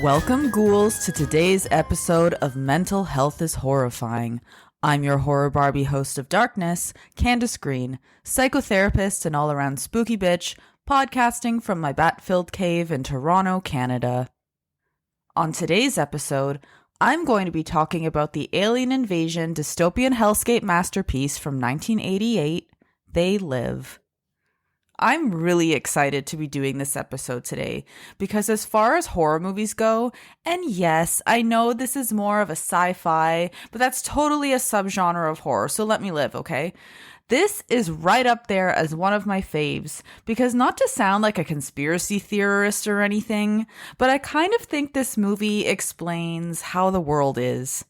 Welcome, ghouls, to today's episode of Mental Health is Horrifying. I'm your horror Barbie host of Darkness, Candace Green, psychotherapist and all-around spooky bitch, podcasting from my bat-filled cave in Toronto, Canada. On today's episode, I'm going to be talking about the alien invasion dystopian hellscape masterpiece from 1988, They Live. I'm really excited to be doing this episode today because as far as horror movies go, and yes, I know this is more of a sci-fi, but that's totally a subgenre of horror, so let me live, okay? This is right up there as one of my faves because not to sound like a conspiracy theorist or anything, but I kind of think this movie explains how the world is.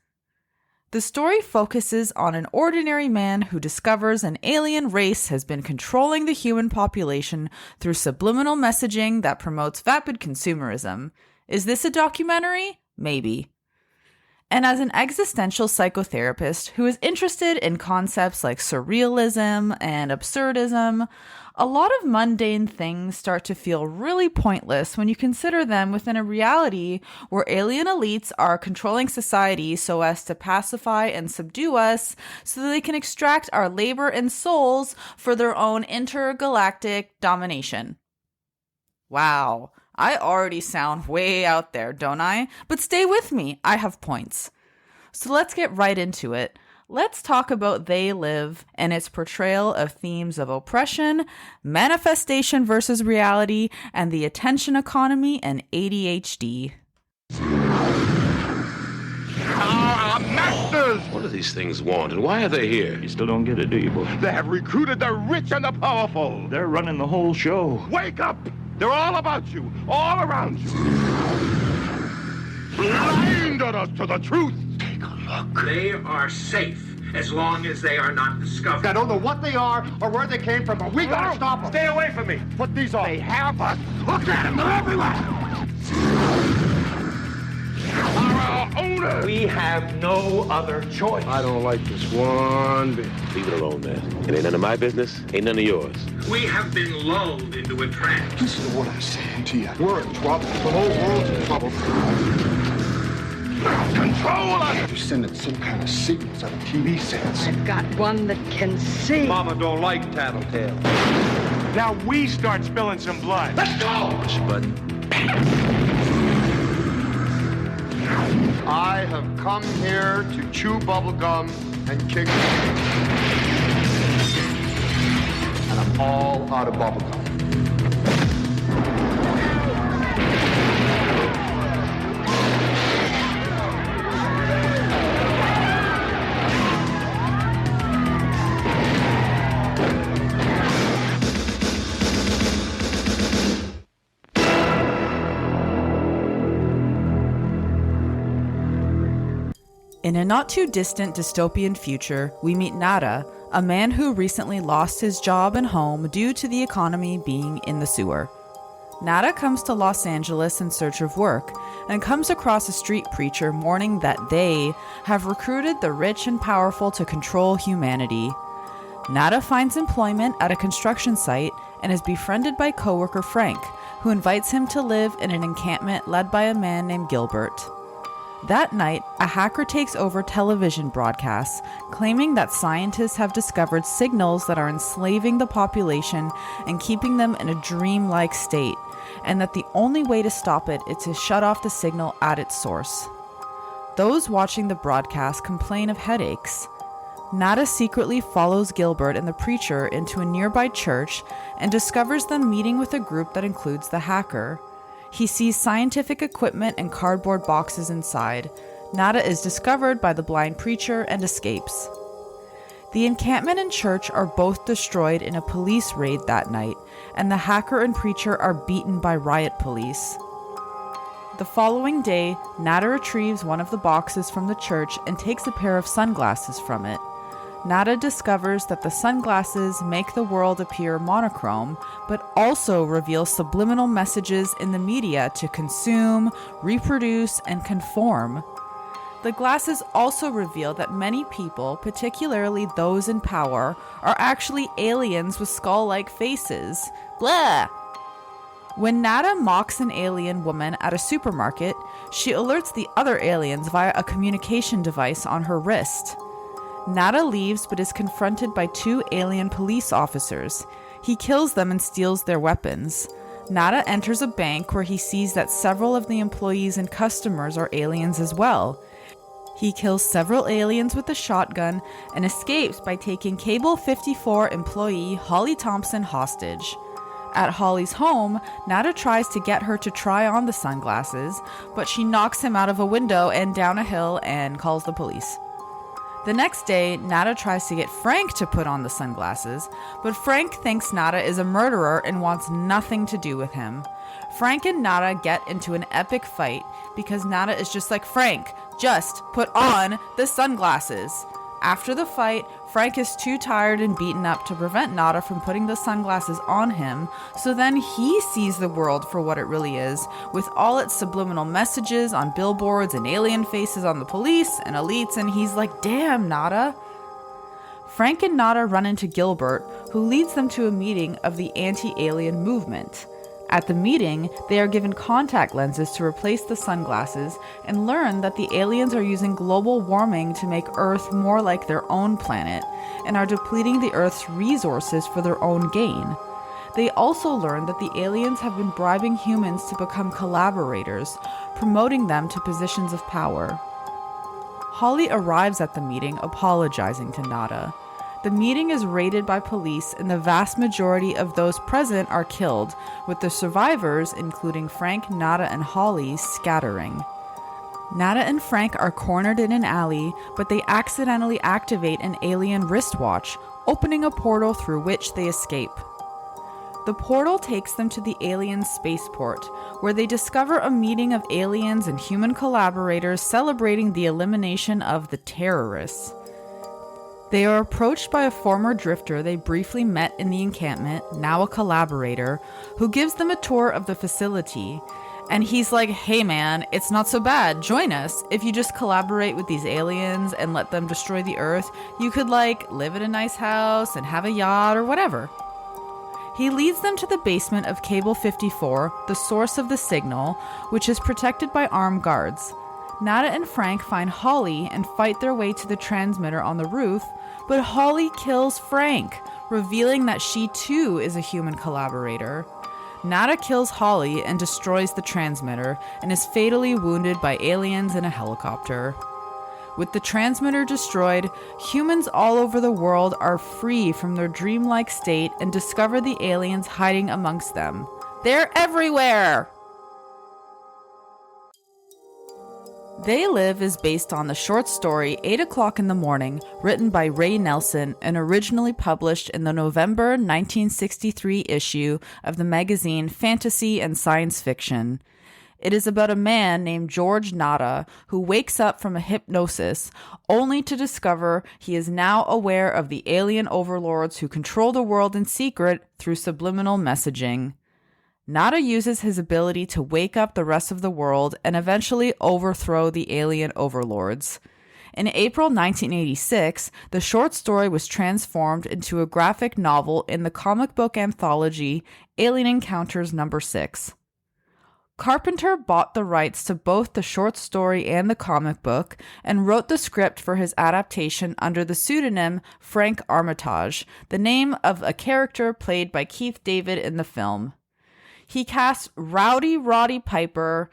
The story focuses on an ordinary man who discovers an alien race has been controlling the human population through subliminal messaging that promotes vapid consumerism. Is this a documentary? Maybe. And as an existential psychotherapist who is interested in concepts like surrealism and absurdism, a lot of mundane things start to feel really pointless when you consider them within a reality where alien elites are controlling society so as to pacify and subdue us so that they can extract our labor and souls for their own intergalactic domination. Wow, I already sound way out there, don't I? But stay with me, I have points. So let's get right into it. Let's talk about They Live and its portrayal of themes of oppression, manifestation versus reality, and the attention economy and ADHD. Our masters! What do these things want, and why are they here? You still don't get it, do you, boy? They have recruited the rich and the powerful. They're running the whole show. Wake up! They're all about you, all around you. Blinded us to the truth. Take a look. They are safe as long as they are not discovered. I don't know what they are or where they came from, but we gotta stop them. Stay away from me. Put these on. They have us. Look at them. They're everywhere. Our owners. We have no other choice. I don't like this one bit. Leave it alone, man. It ain't none of my business. Ain't none of yours. We have been lulled into a trance. Listen to what I'm saying to you. We're in trouble. The whole world's in trouble. Control us. You're sending some kind of signals out of TV sets. I've got one that can see. Mama don't like tattletale. Now we start spilling some blood. Let's go. Push a button. I have come here to chew bubblegum and kick. And I'm all out of bubblegum. In a not-too-distant dystopian future, we meet Nada, a man who recently lost his job and home due to the economy being in the sewer. Nada comes to Los Angeles in search of work and comes across a street preacher mourning that they have recruited the rich and powerful to control humanity. Nada finds employment at a construction site and is befriended by coworker Frank, who invites him to live in an encampment led by a man named Gilbert. That night, a hacker takes over television broadcasts, claiming that scientists have discovered signals that are enslaving the population and keeping them in a dreamlike state, and that the only way to stop it is to shut off the signal at its source. Those watching the broadcast complain of headaches. Nada secretly follows Gilbert and the preacher into a nearby church and discovers them meeting with a group that includes the hacker. He sees scientific equipment and cardboard boxes inside. Nada is discovered by the blind preacher and escapes. The encampment and church are both destroyed in a police raid that night, and the hacker and preacher are beaten by riot police. The following day, Nada retrieves one of the boxes from the church and takes a pair of sunglasses from it. Nada discovers that the sunglasses make the world appear monochrome, but also reveal subliminal messages in the media to consume, reproduce, and conform. The glasses also reveal that many people, particularly those in power, are actually aliens with skull-like faces. Blah! When Nada mocks an alien woman at a supermarket, she alerts the other aliens via a communication device on her wrist. Nada leaves but is confronted by 2 alien police officers. He kills them and steals their weapons. Nada enters a bank where he sees that several of the employees and customers are aliens as well. He kills several aliens with a shotgun and escapes by taking Cable 54 employee Holly Thompson hostage. At Holly's home, Nada tries to get her to try on the sunglasses, but she knocks him out of a window and down a hill and calls the police. The next day, Nada tries to get Frank to put on the sunglasses, but Frank thinks Nada is a murderer and wants nothing to do with him. Frank and Nada get into an epic fight because Nada is just like, Frank, just put on the sunglasses. After the fight, Frank is too tired and beaten up to prevent Nada from putting the sunglasses on him, so then he sees the world for what it really is, with all its subliminal messages on billboards and alien faces on the police and elites, and he's like, damn, Nada. Frank and Nada run into Gilbert, who leads them to a meeting of the anti-alien movement. At the meeting, they are given contact lenses to replace the sunglasses and learn that the aliens are using global warming to make Earth more like their own planet and are depleting the Earth's resources for their own gain. They also learn that the aliens have been bribing humans to become collaborators, promoting them to positions of power. Holly arrives at the meeting apologizing to Nada. The meeting is raided by police and the vast majority of those present are killed, with the survivors, including Frank, Nada, and Holly, scattering. Nada and Frank are cornered in an alley, but they accidentally activate an alien wristwatch, opening a portal through which they escape. The portal takes them to the alien spaceport, where they discover a meeting of aliens and human collaborators celebrating the elimination of the terrorists. They are approached by a former drifter they briefly met in the encampment, now a collaborator, who gives them a tour of the facility. And he's like, hey man, it's not so bad, join us. If you just collaborate with these aliens and let them destroy the Earth, you could live in a nice house and have a yacht or whatever. He leads them to the basement of Cable 54, the source of the signal, which is protected by armed guards. Nada and Frank find Holly and fight their way to the transmitter on the roof, but Holly kills Frank, revealing that she too is a human collaborator. Nada kills Holly and destroys the transmitter and is fatally wounded by aliens in a helicopter. With the transmitter destroyed, humans all over the world are free from their dreamlike state and discover the aliens hiding amongst them. They're everywhere! They Live is based on the short story 8 O'Clock in the Morning, written by Ray Nelson and originally published in the November 1963 issue of the magazine Fantasy and Science Fiction. It is about a man named George Nada who wakes up from a hypnosis only to discover he is now aware of the alien overlords who control the world in secret through subliminal messaging. Nada uses his ability to wake up the rest of the world and eventually overthrow the alien overlords. In April 1986, the short story was transformed into a graphic novel in the comic book anthology Alien Encounters No. 6. Carpenter bought the rights to both the short story and the comic book and wrote the script for his adaptation under the pseudonym Frank Armitage, the name of a character played by Keith David in the film. He cast Rowdy Roddy Piper,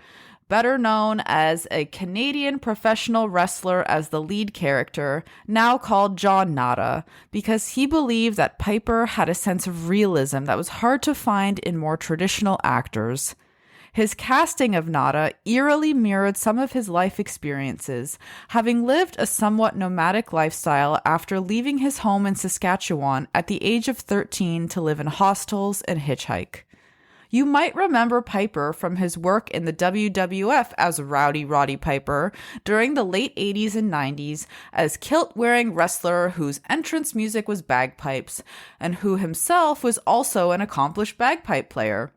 better known as a Canadian professional wrestler, as the lead character, now called John Nada, because he believed that Piper had a sense of realism that was hard to find in more traditional actors. His casting of Nada eerily mirrored some of his life experiences, having lived a somewhat nomadic lifestyle after leaving his home in Saskatchewan at the age of 13 to live in hostels and hitchhike. You might remember Piper from his work in the WWF as Rowdy Roddy Piper during the late 80s and 90s as kilt-wearing wrestler whose entrance music was bagpipes, and who himself was also an accomplished bagpipe player.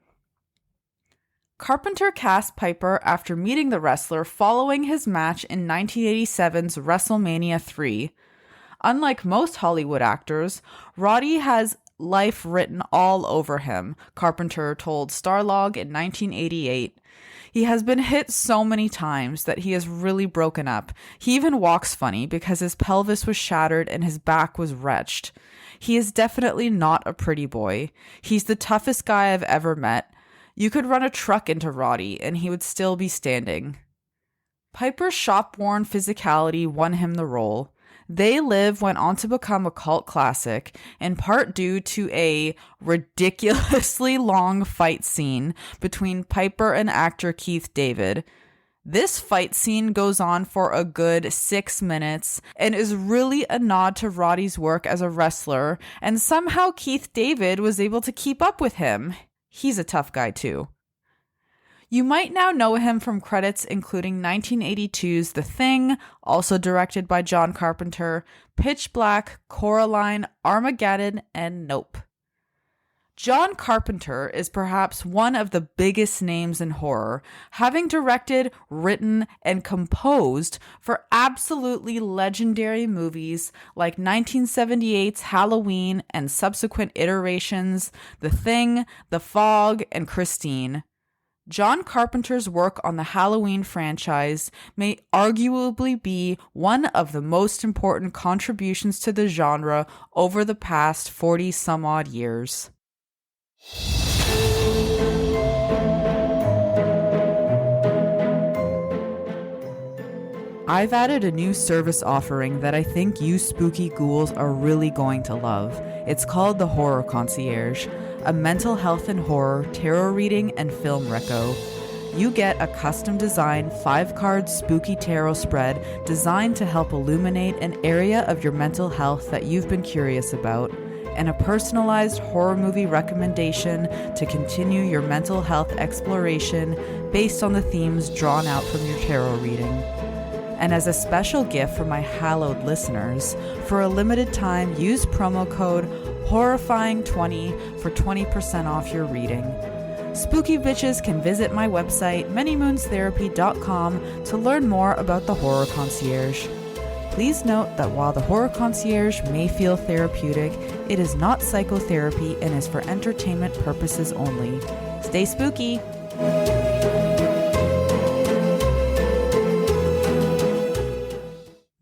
Carpenter cast Piper after meeting the wrestler following his match in 1987's WrestleMania 3. Unlike most Hollywood actors, Roddy has life written all over him, Carpenter told Starlog in 1988. He has been hit so many times that he is really broken up. He even walks funny because his pelvis was shattered and his back was wretched. He is definitely not a pretty boy. He's the toughest guy I've ever met. You could run a truck into Roddy and he would still be standing. Piper's shop-worn physicality won him the role. They Live went on to become a cult classic, in part due to a ridiculously long fight scene between Piper and actor Keith David. This fight scene goes on for a good 6 minutes and is really a nod to Roddy's work as a wrestler, and somehow Keith David was able to keep up with him. He's a tough guy too. You might now know him from credits including 1982's The Thing, also directed by John Carpenter, Pitch Black, Coraline, Armageddon, and Nope. John Carpenter is perhaps one of the biggest names in horror, having directed, written, and composed for absolutely legendary movies like 1978's Halloween and subsequent iterations, The Thing, The Fog, and Christine. John Carpenter's work on the Halloween franchise may arguably be one of the most important contributions to the genre over the past 40-some-odd years. I've added a new service offering that I think you spooky ghouls are really going to love. It's called the Horror Concierge, a mental health and horror, tarot reading, and film reco. You get a custom-designed 5-card spooky tarot spread designed to help illuminate an area of your mental health that you've been curious about, and a personalized horror movie recommendation to continue your mental health exploration based on the themes drawn out from your tarot reading. And as a special gift for my hallowed listeners, for a limited time, use promo code HORRIFYING20 for 20% off your reading. Spooky bitches can visit my website, manymoonstherapy.com, to learn more about the Horror Concierge. Please note that while the Horror Concierge may feel therapeutic, it is not psychotherapy and is for entertainment purposes only. Stay spooky!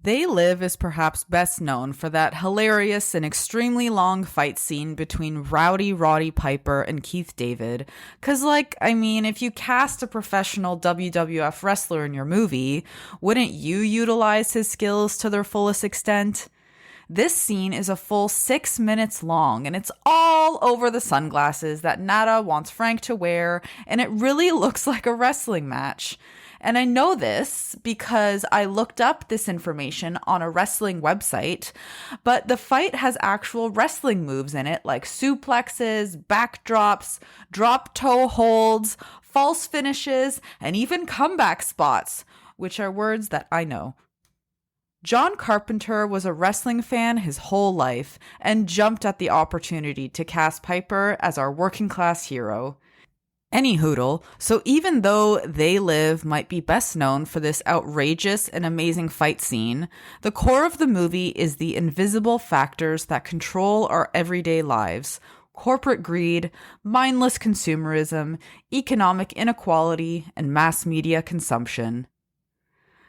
They Live is perhaps best known for that hilarious and extremely long fight scene between rowdy Roddy Piper and Keith David. Cause if you cast a professional WWF wrestler in your movie, wouldn't you utilize his skills to their fullest extent? This scene is a full 6 minutes long, and it's all over the sunglasses that Nada wants Frank to wear, and it really looks like a wrestling match. And I know this because I looked up this information on a wrestling website, but the fight has actual wrestling moves in it, like suplexes, backdrops, drop toe holds, false finishes, and even comeback spots, which are words that I know. John Carpenter was a wrestling fan his whole life and jumped at the opportunity to cast Piper as our working class hero. Any hoodle, so even though They Live might be best known for this outrageous and amazing fight scene, the core of the movie is the invisible factors that control our everyday lives: corporate greed, mindless consumerism, economic inequality, and mass media consumption.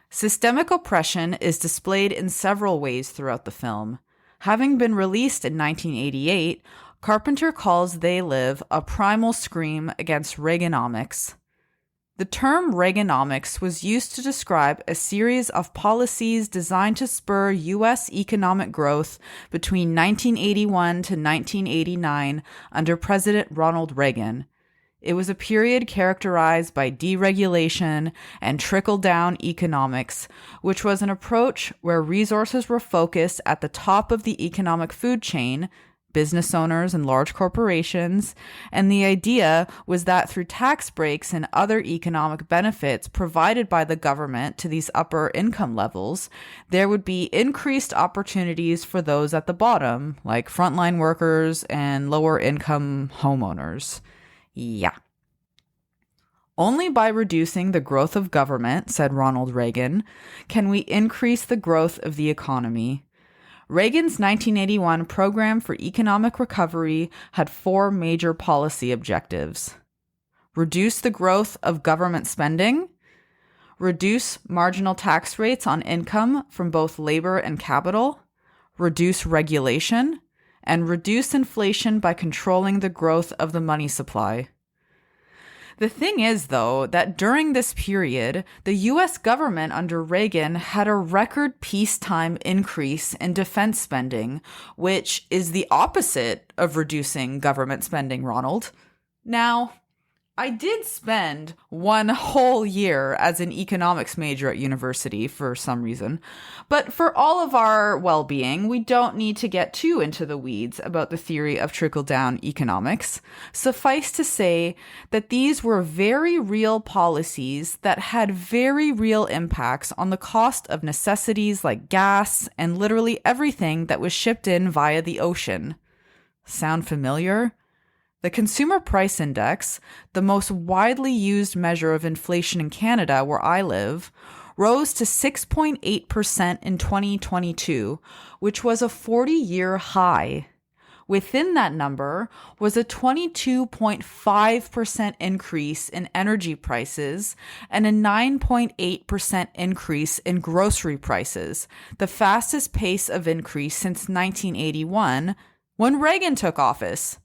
Systemic oppression is displayed in several ways throughout the film. Having been released in 1988, Carpenter calls They Live a primal scream against Reaganomics. The term Reaganomics was used to describe a series of policies designed to spur U.S. economic growth between 1981 to 1989 under President Ronald Reagan. It was a period characterized by deregulation and trickle-down economics, which was an approach where resources were focused at the top of the economic food chain, business owners and large corporations, and the idea was that through tax breaks and other economic benefits provided by the government to these upper income levels, there would be increased opportunities for those at the bottom, like frontline workers and lower income homeowners. Yeah. Only by reducing the growth of government, said Ronald Reagan, can we increase the growth of the economy. Reagan's 1981 Program for Economic Recovery had 4 major policy objectives. Reduce the growth of government spending, reduce marginal tax rates on income from both labor and capital, reduce regulation, and reduce inflation by controlling the growth of the money supply. The thing is, though, that during this period, the US government under Reagan had a record peacetime increase in defense spending, which is the opposite of reducing government spending, Ronald. Now, I did spend 1 whole year as an economics major at university for some reason, but for all of our well-being, we don't need to get too into the weeds about the theory of trickle-down economics. Suffice to say that these were very real policies that had very real impacts on the cost of necessities like gas and literally everything that was shipped in via the ocean. Sound familiar? The Consumer Price Index, the most widely used measure of inflation in Canada where I live, rose to 6.8% in 2022, which was a 40-year high. Within that number was a 22.5% increase in energy prices and a 9.8% increase in grocery prices, the fastest pace of increase since 1981, when Reagan took office.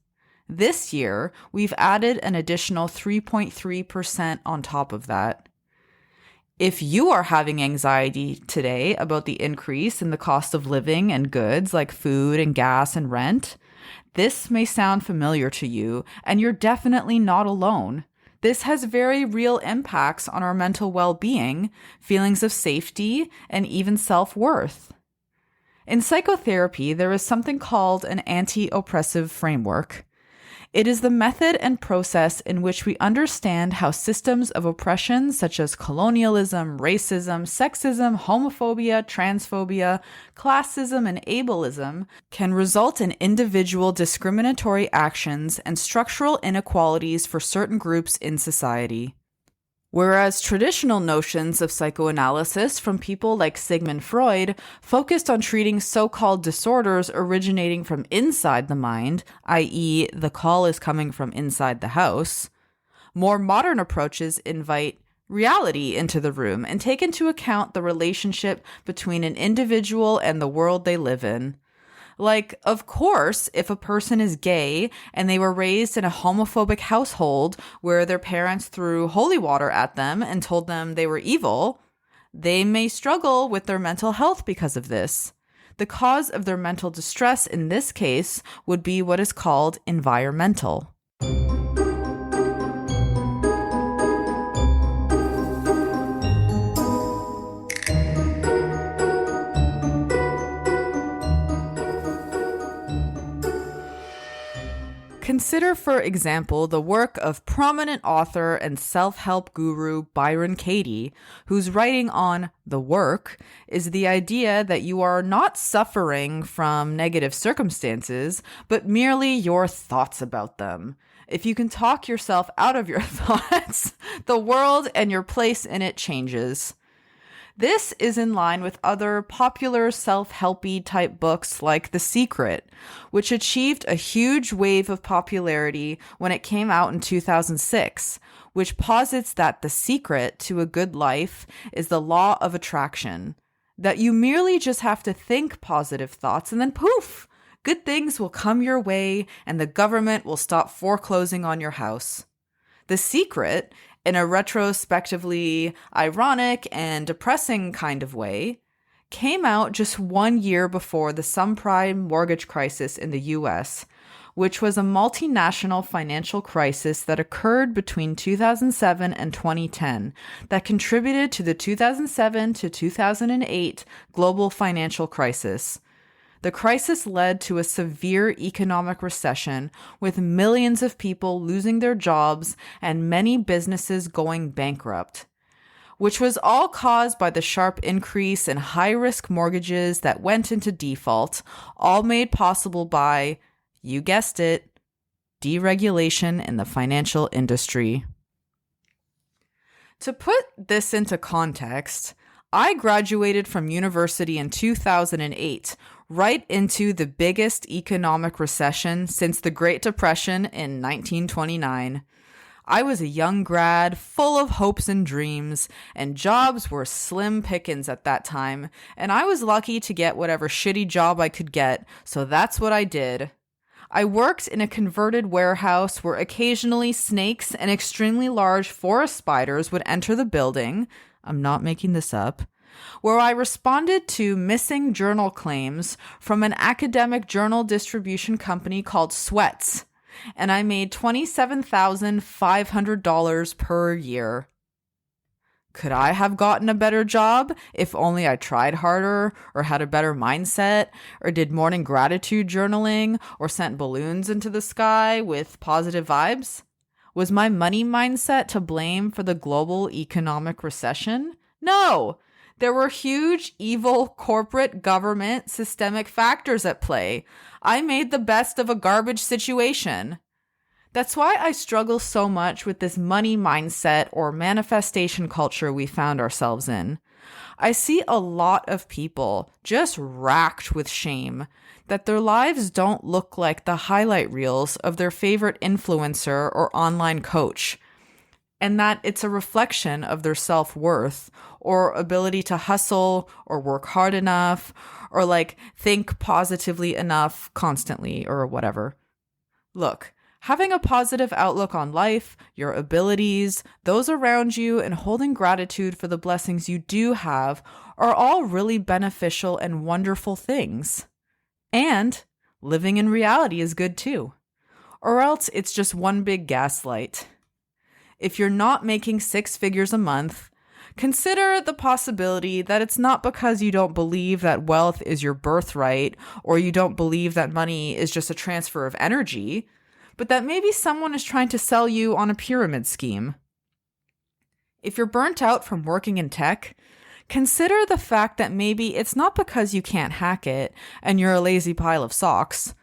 This year, we've added an additional 3.3% on top of that. If you are having anxiety today about the increase in the cost of living and goods like food and gas and rent, this may sound familiar to you, and you're definitely not alone. This has very real impacts on our mental well-being, feelings of safety, and even self-worth. In psychotherapy, there is something called an anti-oppressive framework. It is the method and process in which we understand how systems of oppression such as colonialism, racism, sexism, homophobia, transphobia, classism, and ableism can result in individual discriminatory actions and structural inequalities for certain groups in society. Whereas traditional notions of psychoanalysis from people like Sigmund Freud focused on treating so-called disorders originating from inside the mind, i.e., the call is coming from inside the house, more modern approaches invite reality into the room and take into account the relationship between an individual and the world they live in. Like, of course, if a person is gay and they were raised in a homophobic household where their parents threw holy water at them and told them they were evil, they may struggle with their mental health because of this. The cause of their mental distress in this case would be what is called environmental. Consider, for example, the work of prominent author and self-help guru Byron Katie, whose writing on The Work is the idea that you are not suffering from negative circumstances, but merely your thoughts about them. If you can talk yourself out of your thoughts, the world and your place in it changes. This is in line with other popular self-helpy type books like The Secret, which achieved a huge wave of popularity when it came out in 2006, which posits that the secret to a good life is the law of attraction, that you merely just have to think positive thoughts and then poof, good things will come your way and the government will stop foreclosing on your house. The Secret, in a retrospectively ironic and depressing kind of way, came out just 1 year before the subprime mortgage crisis in the US, which was a multinational financial crisis that occurred between 2007 and 2010 that contributed to the 2007 to 2008 global financial crisis. The crisis led to a severe economic recession, with millions of people losing their jobs and many businesses going bankrupt, which was all caused by the sharp increase in high-risk mortgages that went into default, all made possible by, you guessed it, deregulation in the financial industry. To put this into context, I graduated from university in 2008, right into the biggest economic recession since the Great Depression in 1929. I was a young grad, full of hopes and dreams, and jobs were slim pickings at that time, and I was lucky to get whatever shitty job I could get, so that's what I did. I worked in a converted warehouse where occasionally snakes and extremely large forest spiders would enter the building. I'm not making this up. Where I responded to missing journal claims from an academic journal distribution company called Sweats, and I made $27,500 per year. Could I have gotten a better job if only I tried harder, or had a better mindset, or did morning gratitude journaling, or sent balloons into the sky with positive vibes? Was my money mindset to blame for the global economic recession? No! There were huge, evil, corporate, government, systemic factors at play. I made the best of a garbage situation. That's why I struggle so much with this money mindset or manifestation culture we found ourselves in. I see a lot of people just racked with shame that their lives don't look like the highlight reels of their favorite influencer or online coach, and that it's a reflection of their self-worth or ability to hustle or work hard enough or think positively enough constantly or whatever. Look, having a positive outlook on life, your abilities, those around you, and holding gratitude for the blessings you do have are all really beneficial and wonderful things. And living in reality is good too. Or else it's just one big gaslight. If you're not making 6 figures a month, consider the possibility that it's not because you don't believe that wealth is your birthright or you don't believe that money is just a transfer of energy, but that maybe someone is trying to sell you on a pyramid scheme. If you're burnt out from working in tech, consider the fact that maybe it's not because you can't hack it and you're a lazy pile of socks,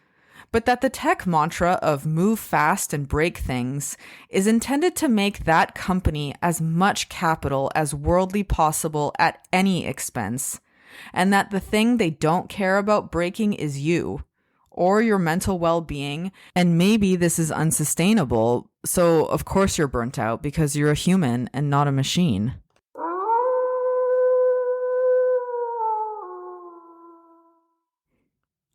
but that the tech mantra of move fast and break things is intended to make that company as much capital as worldly possible at any expense, and that the thing they don't care about breaking is you, or your mental well-being, and maybe this is unsustainable, so of course you're burnt out because you're a human and not a machine.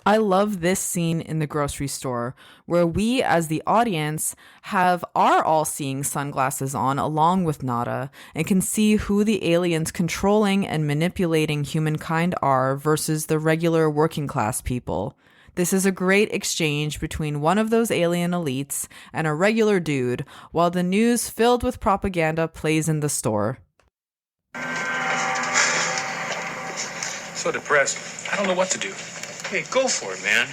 I love this scene in the grocery store where we as the audience have our all-seeing sunglasses on along with Nada and can see who the aliens controlling and manipulating humankind are versus the regular working class people. This is a great exchange between one of those alien elites and a regular dude while the news filled with propaganda plays in the store. So depressed. I don't know what to do. Hey, go for it, man.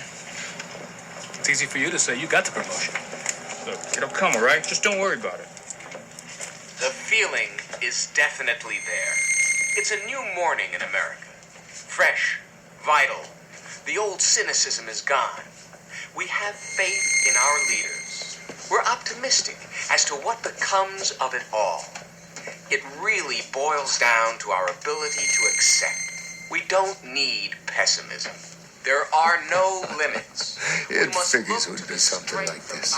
It's easy for you to say you got the promotion. Look, it'll come, all right? Just don't worry about it. The feeling is definitely there. It's a new morning in America. Fresh, vital. The old cynicism is gone. We have faith in our leaders. We're optimistic as to what becomes of it all. It really boils down to our ability to accept. We don't need pessimism. There are no limits. It figures it would be something like this.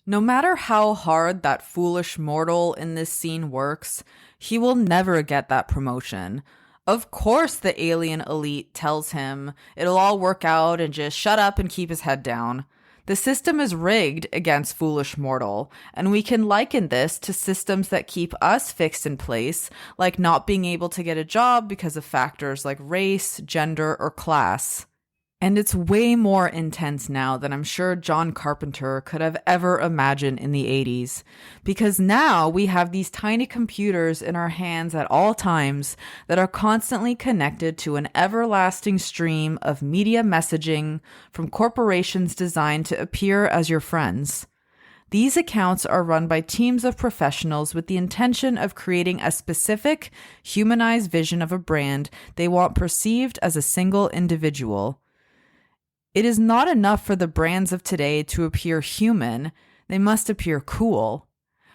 No matter how hard that foolish mortal in this scene works, he will never get that promotion. Of course the alien elite tells him it'll all work out and just shut up and keep his head down. The system is rigged against foolish mortal, and we can liken this to systems that keep us fixed in place, like not being able to get a job because of factors like race, gender, or class. And it's way more intense now than I'm sure John Carpenter could have ever imagined in the 80s. Because now we have these tiny computers in our hands at all times that are constantly connected to an everlasting stream of media messaging from corporations designed to appear as your friends. These accounts are run by teams of professionals with the intention of creating a specific, humanized vision of a brand they want perceived as a single individual. It is not enough for the brands of today to appear human, they must appear cool.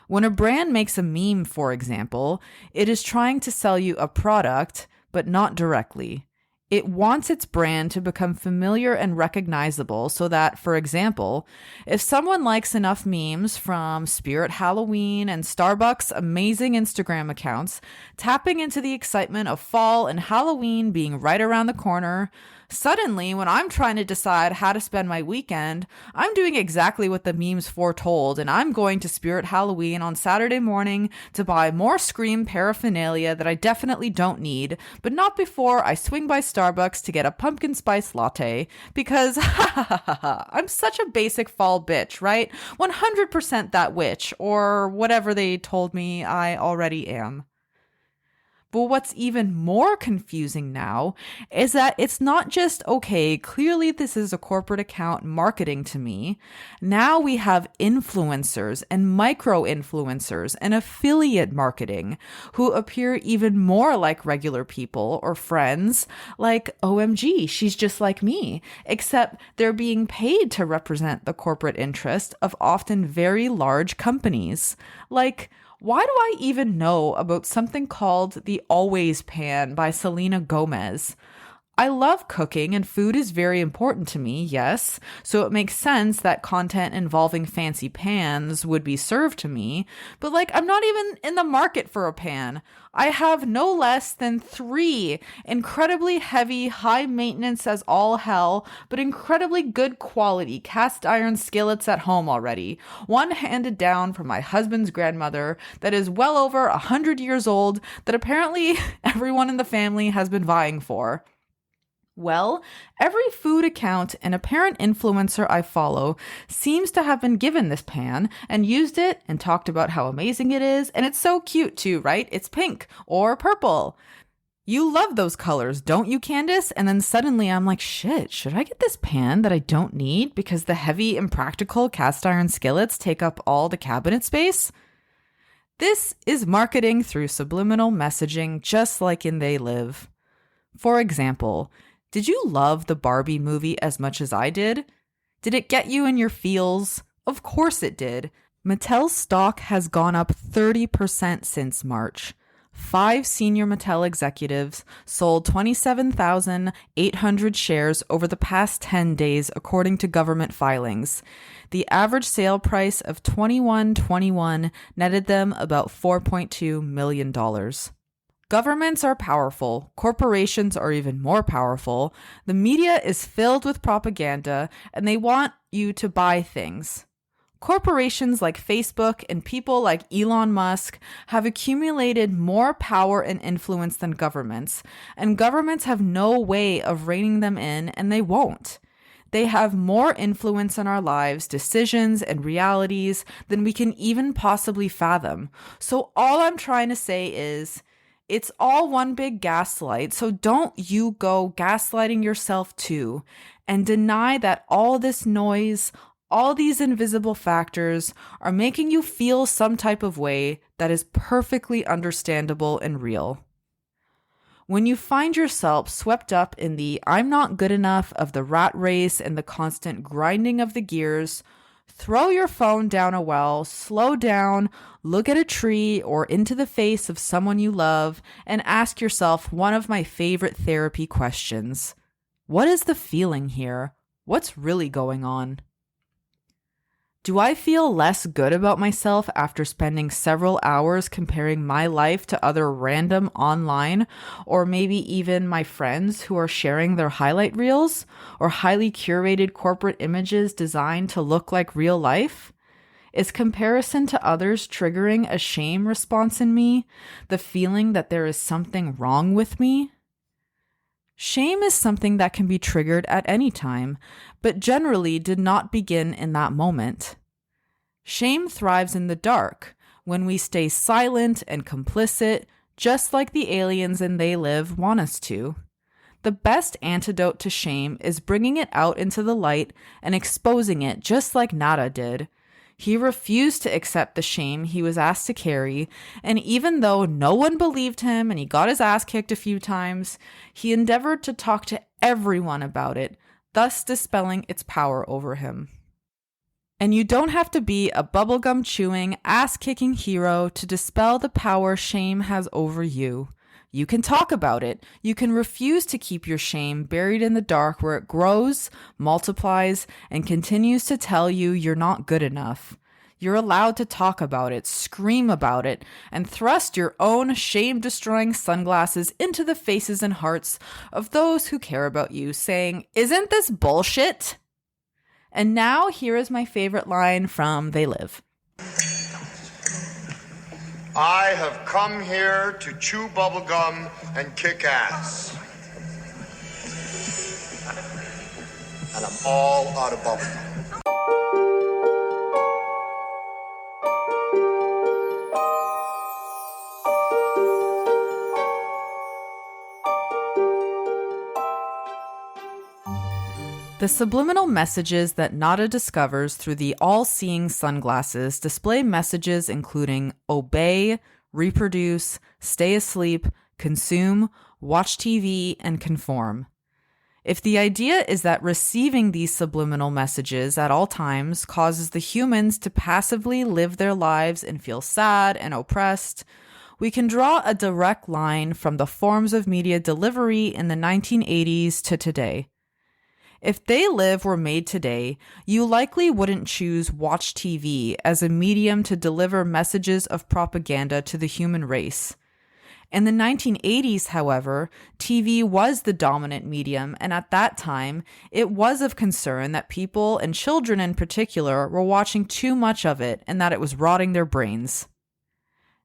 When a brand makes a meme, for example, it is trying to sell you a product, but not directly. It wants its brand to become familiar and recognizable so that, for example, if someone likes enough memes from Spirit Halloween and Starbucks' amazing Instagram accounts, tapping into the excitement of fall and Halloween being right around the corner, suddenly, when I'm trying to decide how to spend my weekend, I'm doing exactly what the memes foretold, and I'm going to Spirit Halloween on Saturday morning to buy more Scream paraphernalia that I definitely don't need, but not before I swing by Starbucks to get a pumpkin spice latte, because I'm such a basic fall bitch, right? 100% that witch, or whatever they told me I already am. But what's even more confusing now is that it's not just, okay, clearly this is a corporate account marketing to me. Now we have influencers and micro-influencers and affiliate marketing who appear even more like regular people or friends, like, OMG, she's just like me, except they're being paid to represent the corporate interest of often very large companies. Like, why do I even know about something called the Always Pan by Selena Gomez? I love cooking and food is very important to me, yes, so it makes sense that content involving fancy pans would be served to me, but I'm not even in the market for a pan. I have no less than 3 incredibly heavy, high maintenance as all hell, but incredibly good quality cast iron skillets at home already. One handed down from my husband's grandmother that is well over 100 years old that apparently everyone in the family has been vying for. Well, every food account and apparent influencer I follow seems to have been given this pan and used it and talked about how amazing it is, and it's so cute too, right? It's pink or purple. You love those colors, don't you, Candace? And then suddenly I'm like, shit, should I get this pan that I don't need because the heavy, impractical cast iron skillets take up all the cabinet space? This is marketing through subliminal messaging, just like in They Live. For example, did you love the Barbie movie as much as I did? Did it get you in your feels? Of course it did. Mattel's stock has gone up 30% since March. 5 senior Mattel executives sold 27,800 shares over the past 10 days, according to government filings. The average sale price of $21.21 netted them about $4.2 million. Governments are powerful. Corporations are even more powerful. The media is filled with propaganda, and they want you to buy things. Corporations like Facebook and people like Elon Musk have accumulated more power and influence than governments, and governments have no way of reining them in, and they won't. They have more influence on our lives, decisions, and realities than we can even possibly fathom. So all I'm trying to say is, it's all one big gaslight, so don't you go gaslighting yourself too, and deny that all this noise, all these invisible factors are making you feel some type of way that is perfectly understandable and real. When you find yourself swept up in the I'm not good enough of the rat race and the constant grinding of the gears, throw your phone down a well, slow down, look at a tree or into the face of someone you love, and ask yourself one of my favorite therapy questions. What is the feeling here? What's really going on? Do I feel less good about myself after spending several hours comparing my life to other random online, or maybe even my friends who are sharing their highlight reels, or highly curated corporate images designed to look like real life? Is comparison to others triggering a shame response in me, the feeling that there is something wrong with me? Shame is something that can be triggered at any time, but generally did not begin in that moment. Shame thrives in the dark, when we stay silent and complicit, just like the aliens in They Live want us to. The best antidote to shame is bringing it out into the light and exposing it just like Nada did. He refused to accept the shame he was asked to carry, and even though no one believed him and he got his ass kicked a few times, he endeavored to talk to everyone about it, thus dispelling its power over him. And you don't have to be a bubblegum chewing, ass-kicking hero to dispel the power shame has over you. You can talk about it. You can refuse to keep your shame buried in the dark where it grows, multiplies, and continues to tell you you're not good enough. You're allowed to talk about it, scream about it, and thrust your own shame-destroying sunglasses into the faces and hearts of those who care about you, saying, "Isn't this bullshit?" And now here is my favorite line from They Live. I have come here to chew bubblegum and kick ass. And I'm all out of bubblegum. The subliminal messages that Nada discovers through the all-seeing sunglasses display messages including obey, reproduce, stay asleep, consume, watch TV, and conform. If the idea is that receiving these subliminal messages at all times causes the humans to passively live their lives and feel sad and oppressed, we can draw a direct line from the forms of media delivery in the 1980s to today. If They Live were made today, you likely wouldn't choose watch TV as a medium to deliver messages of propaganda to the human race. In the 1980s, however, TV was the dominant medium, and at that time, it was of concern that people, and children in particular, were watching too much of it and that it was rotting their brains.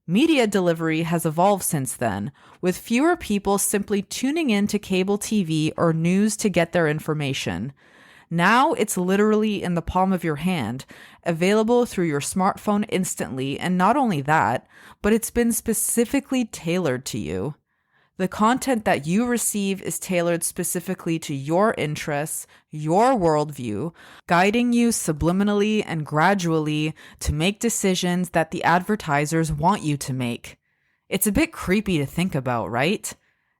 Media delivery has evolved since then, with fewer people simply tuning in to cable TV or news to get their information. Now it's literally in the palm of your hand, available through your smartphone instantly, and not only that, but it's been specifically tailored to you. The content that you receive is tailored specifically to your interests, your worldview, guiding you subliminally and gradually to make decisions that the advertisers want you to make. It's a bit creepy to think about, right?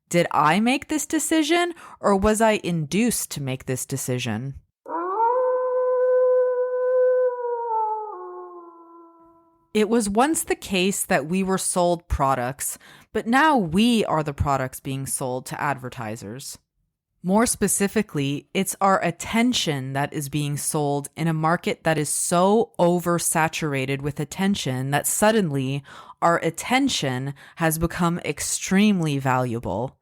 Did I make this decision, or was I induced to make this decision? It was once the case that we were sold products, but now we are the products being sold to advertisers. More specifically, it's our attention that is being sold in a market that is so oversaturated with attention that suddenly our attention has become extremely valuable.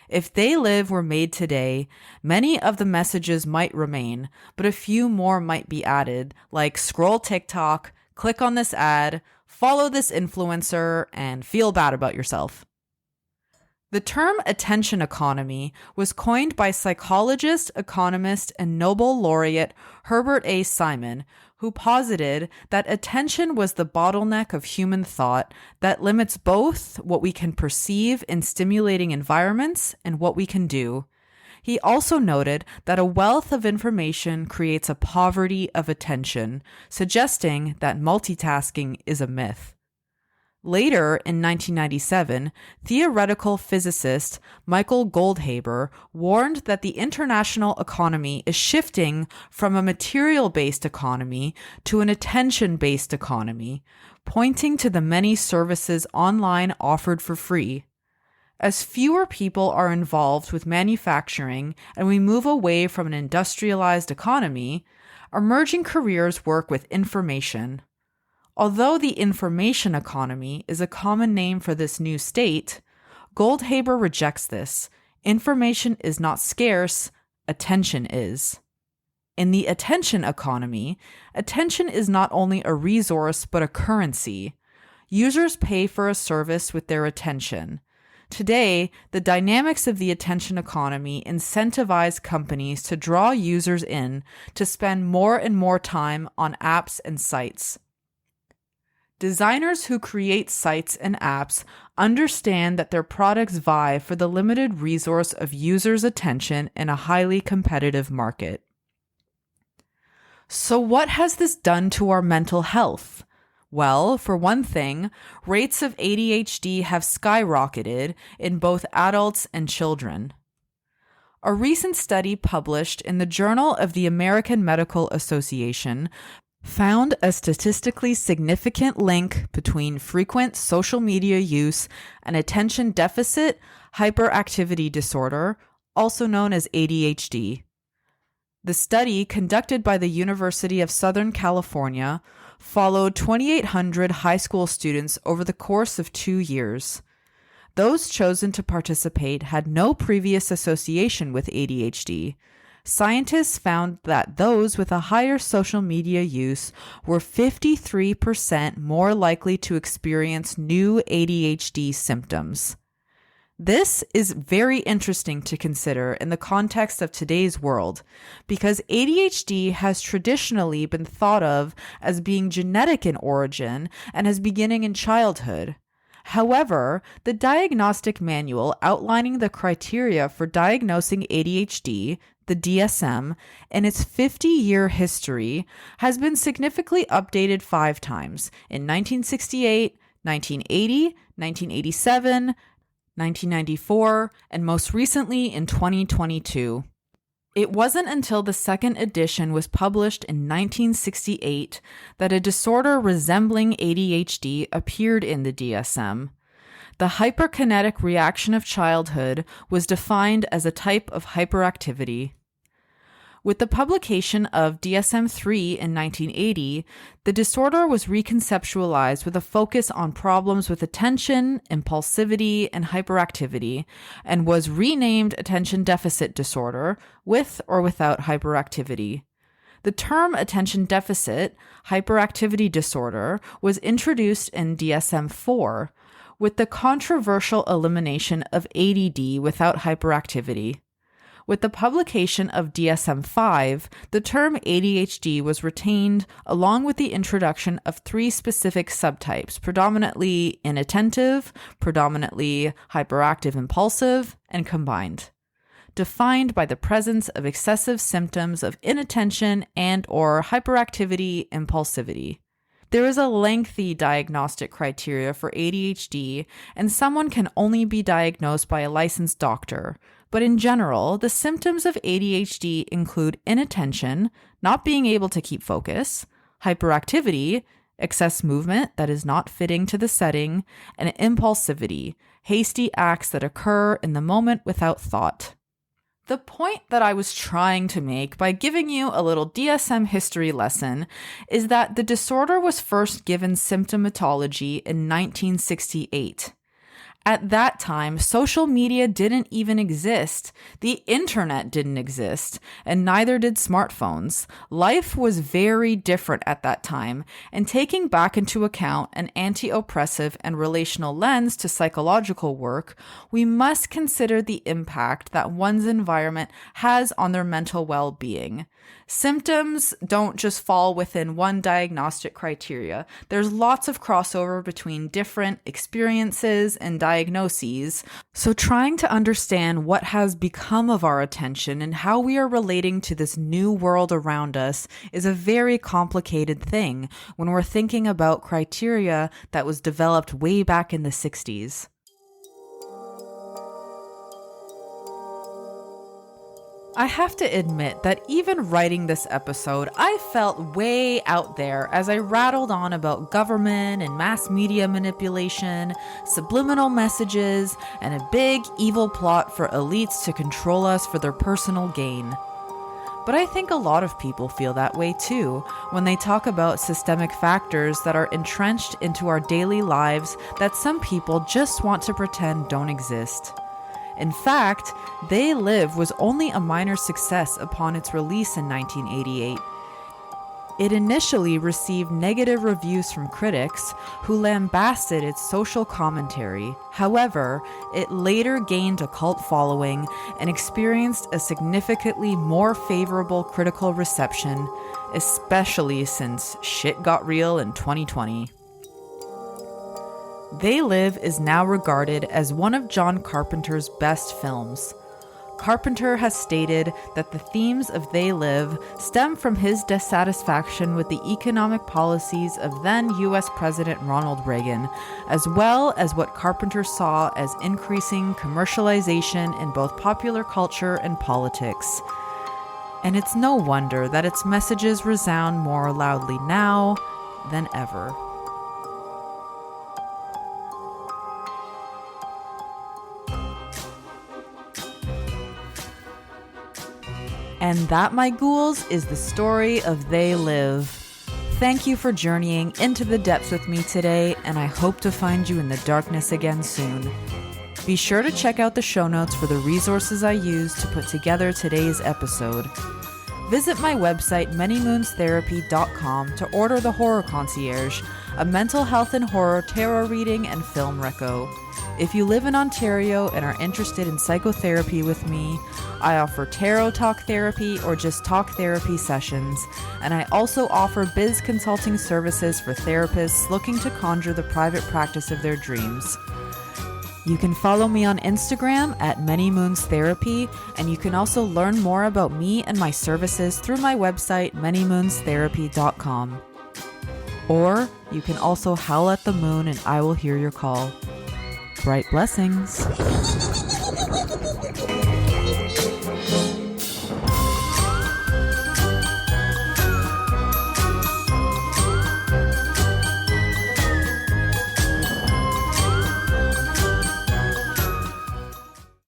If They Live were made today, many of the messages might remain, but a few more might be added, like scroll TikTok, click on this ad, follow this influencer, and feel bad about yourself. The term attention economy was coined by psychologist, economist, and Nobel laureate Herbert A. Simon, who posited that attention was the bottleneck of human thought that limits both what we can perceive in stimulating environments and what we can do. He also noted that a wealth of information creates a poverty of attention, suggesting that multitasking is a myth. Later, in 1997, theoretical physicist Michael Goldhaber warned that the international economy is shifting from a material-based economy to an attention-based economy, pointing to the many services online offered for free. As fewer people are involved with manufacturing and we move away from an industrialized economy, emerging careers work with information. Although the information economy is a common name for this new state, Goldhaber rejects this. Information is not scarce, attention is. In the attention economy, attention is not only a resource but a currency. Users pay for a service with their attention. Today, the dynamics of the attention economy incentivize companies to draw users in to spend more and more time on apps and sites. Designers who create sites and apps understand that their products vie for the limited resource of users' attention in a highly competitive market. So what has this done to our mental health? Well, for one thing, rates of ADHD have skyrocketed in both adults and children. A recent study published in the Journal of the American Medical Association found a statistically significant link between frequent social media use and attention deficit hyperactivity disorder, also known as ADHD. The study, conducted by the University of Southern California, followed 2,800 high school students over the course of 2 years. Those chosen to participate had no previous association with ADHD. Scientists found that those with a higher social media use were 53% more likely to experience new ADHD symptoms. This is very interesting to consider in the context of today's world, because ADHD has traditionally been thought of as being genetic in origin and as beginning in childhood. However, the diagnostic manual outlining the criteria for diagnosing ADHD, the DSM, in its 50-year history has been significantly updated 5 times in 1968, 1980, 1987, 1994, and most recently in 2022. It wasn't until the second edition was published in 1968 that a disorder resembling ADHD appeared in the DSM. The hyperkinetic reaction of childhood was defined as a type of hyperactivity. With the publication of DSM-3 in 1980, the disorder was reconceptualized with a focus on problems with attention, impulsivity, and hyperactivity, and was renamed attention deficit disorder, with or without hyperactivity. The term attention deficit hyperactivity disorder was introduced in DSM-4, with the controversial elimination of ADD without hyperactivity. With the publication of DSM-5, the term ADHD was retained along with the introduction of 3 specific subtypes, predominantly inattentive, predominantly hyperactive impulsive, and combined, defined by the presence of excessive symptoms of inattention and/or hyperactivity impulsivity. There is a lengthy diagnostic criteria for ADHD, and someone can only be diagnosed by a licensed doctor. But in general, the symptoms of ADHD include inattention, not being able to keep focus, hyperactivity, excess movement that is not fitting to the setting, and impulsivity, hasty acts that occur in the moment without thought. The point that I was trying to make by giving you a little DSM history lesson is that the disorder was first given symptomatology in 1968. At that time, social media didn't even exist. The internet didn't exist, and neither did smartphones. Life was very different at that time, and taking back into account an anti-oppressive and relational lens to psychological work, we must consider the impact that one's environment has on their mental well-being. Symptoms don't just fall within one diagnostic criteria. There's lots of crossover between different experiences and diagnoses. So trying to understand what has become of our attention and how we are relating to this new world around us is a very complicated thing when we're thinking about criteria that was developed way back in the 60s. I have to admit that even writing this episode, I felt way out there as I rattled on about government and mass media manipulation, subliminal messages, and a big evil plot for elites to control us for their personal gain. But I think a lot of people feel that way too when they talk about systemic factors that are entrenched into our daily lives that some people just want to pretend don't exist. In fact, They Live was only a minor success upon its release in 1988. It initially received negative reviews from critics who lambasted its social commentary. However, it later gained a cult following and experienced a significantly more favorable critical reception, especially since shit got real in 2020. They Live is now regarded as one of John Carpenter's best films. Carpenter has stated that the themes of They Live stem from his dissatisfaction with the economic policies of then U.S. President Ronald Reagan, as well as what Carpenter saw as increasing commercialization in both popular culture and politics. And it's no wonder that its messages resound more loudly now than ever. And that, my ghouls, is the story of They Live. Thank you for journeying into the depths with me today, and I hope to find you in the darkness again soon. Be sure to check out the show notes for the resources I used to put together today's episode. Visit my website, manymoonstherapy.com, to order the Horror Concierge, a mental health and horror tarot reading and film reco. If you live in Ontario and are interested in psychotherapy with me, I offer tarot talk therapy or just talk therapy sessions, and I also offer biz consulting services for therapists looking to conjure the private practice of their dreams. You can follow me on Instagram at manymoonstherapy, and you can also learn more about me and my services through my website, manymoonstherapy.com. Or you can also howl at the moon and I will hear your call. Bright blessings.